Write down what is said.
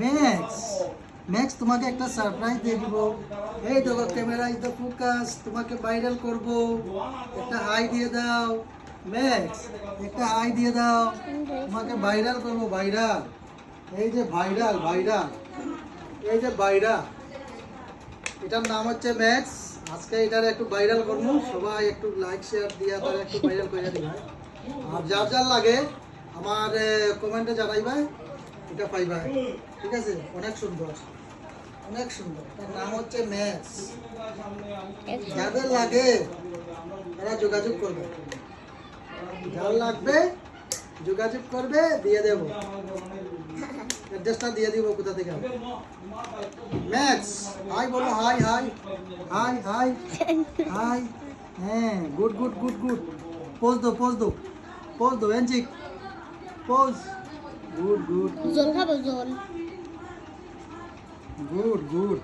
Max, max তোমাকে একটা surprise দিয়ে দিব। এই দেখো ক্যামেরা ইজ দ্য ফোকাস, তোমাকে ভাইরাল করব। একটা হাই দিয়ে দাও ম্যাক্স, একটা হাই দিয়ে দাও। তোমাকে ভাইরাল করব, ভাইরাল। এই যে ভাইরাল, ভাইরাল, এই যে ভাইরাল। এটার নাম হচ্ছে ম্যাক্স। আজকে এটার একটু ভাইরাল করবো, সবাই একটু লাইক শেয়ার দিয়া তার একটু ভাইরাল করে দিবা। আর যার যার লাগে আমার কমেন্টে জানাইবা, এটা পাইবা। ঠিক আছে, অনেক সুন্দর, অনেক সুন্দর। তার নাম হচ্ছে ম্যাক্স। যাদের লাগে তারা যোগাযোগ করবে, যার লাগবে যোগাযোগ করবে, দিয়ে দেব। অ্যাড্রেসটা দিয়ে দিব কোথা থেকে। ম্যাক্স হাই বলো, hi hi hi hi hi. হ্যাঁ, good good good good. Pose দো, পোজ দো, পোজ দো এনজিক, পোজ। গুড গুড জল খাবো জল। Good good.